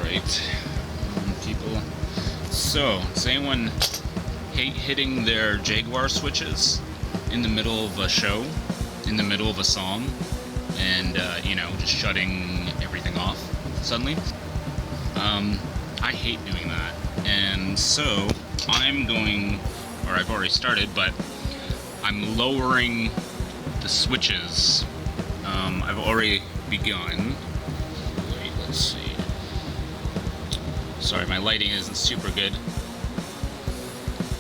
Alright, people. So, does anyone hate hitting their Jaguar switches in the middle of a show, in the middle of a song, and, just shutting everything off suddenly? I hate doing that. And so, I'm going, or I've already started, but I'm lowering the switches. I've already begun. Wait, let's see. Sorry, my lighting isn't super good.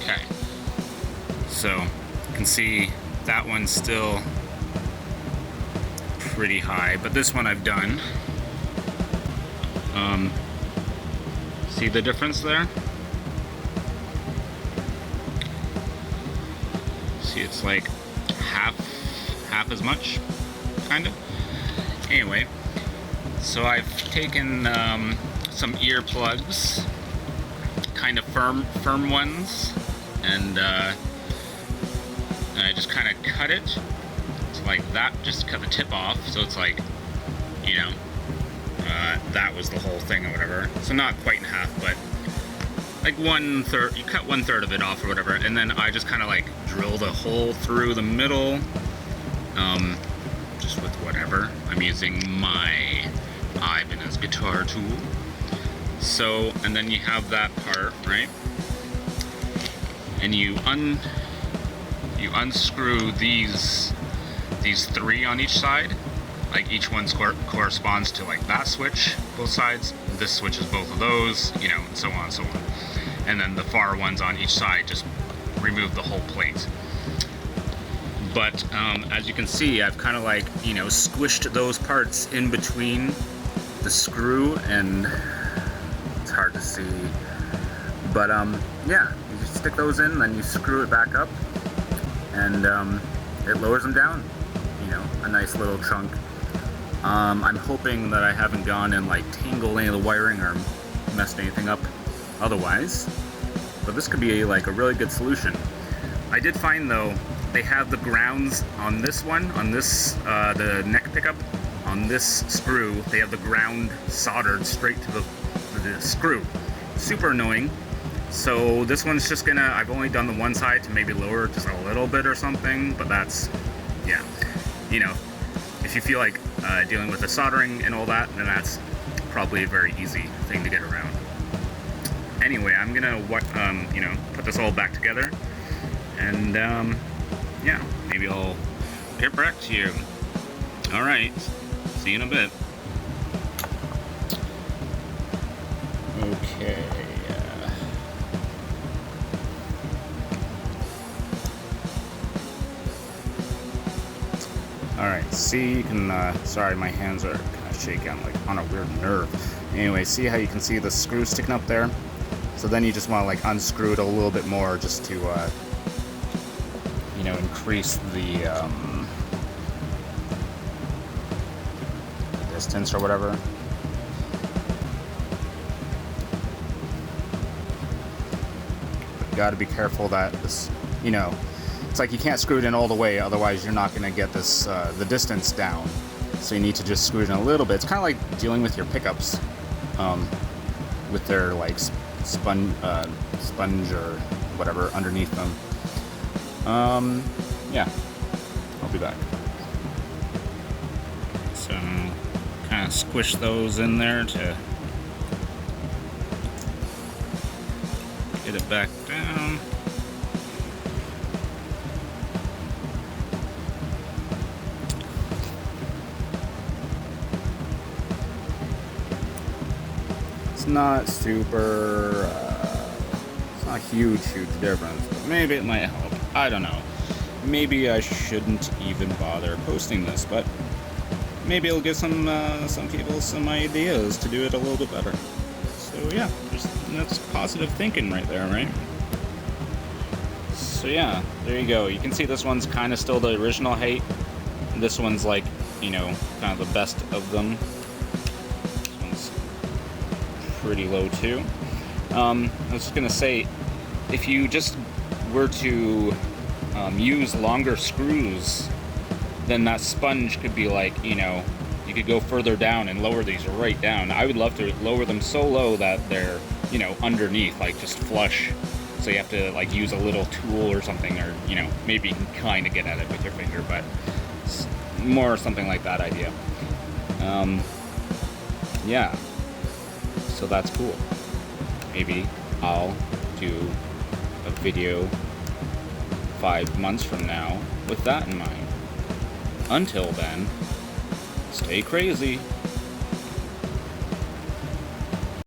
Okay. So, you can see that one's still pretty high, but this one I've done. See the difference there? See, it's like half as much, kind of. Anyway, so I've taken some earplugs, kind of firm ones, and I just kind of cut it. It's like that, just cut the tip off, so it's like, that was the whole thing or whatever. So not quite in half, but like 1/3, you cut 1/3 of it off or whatever, and then I just kind of like drilled a hole through the middle, just with whatever. I'm using my Ibanez guitar tool. So, and then you have that part, right? And you unscrew these three on each side. Like each one corresponds to like that switch, both sides. This switch is both of those, and so on and so on. And then the far ones on each side just remove the whole plate. But as you can see, I've kind of like, squished those parts in between the screw, and it's hard to see. But yeah, you just stick those in, then you screw it back up, and it lowers them down. A nice little chunk. I'm hoping that I haven't gone and like tangled any of the wiring or messed anything up otherwise, but this could be like a really good solution. I did find though, they have the grounds on this one, on this, the neck pickup, on this screw, they have the ground soldered straight to the screw. Super annoying. So this one's just gonna, I've only done the one side to maybe lower it just a little bit or something, but that's, yeah. If you feel like dealing with the soldering and all that, then that's probably a very easy thing to get around. Anyway, I'm gonna, put this all back together, and yeah, maybe I'll get back to you. All right, see you in a bit. Okay. Alright, see, you can, sorry, my hands are kind of shaky, I'm like on a weird nerve. Anyway, see how you can see the screw sticking up there? So then you just want to like unscrew it a little bit more just to, increase the distance or whatever. But you gotta be careful that this, it's like you can't screw it in all the way, otherwise you're not going to get this the distance down. So you need to just screw it in a little bit. It's kind of like dealing with your pickups, with their like sponge or whatever underneath them. Yeah, I'll be back. So kind of squish those in there to get it back down. Not super, it's not a huge difference, but maybe it might help. I don't know. Maybe I shouldn't even bother posting this, but maybe it'll give some people some ideas to do it a little bit better. So yeah, that's positive thinking right there, right? So yeah, there you go. You can see this one's kind of still the original height. This one's like, kind of the best of them. Pretty low too. I was just gonna say, if you just were to use longer screws, then that sponge could be like, you could could go further down and lower these right down. I would love to lower them so low that they're, you know, underneath, like just flush. So you have to like use a little tool or something, or, you know, maybe you can kind of get at it with your finger, but it's more something like that idea. Yeah, so that's cool. Maybe I'll do a video 5 months from now with that in mind. Until then, stay crazy.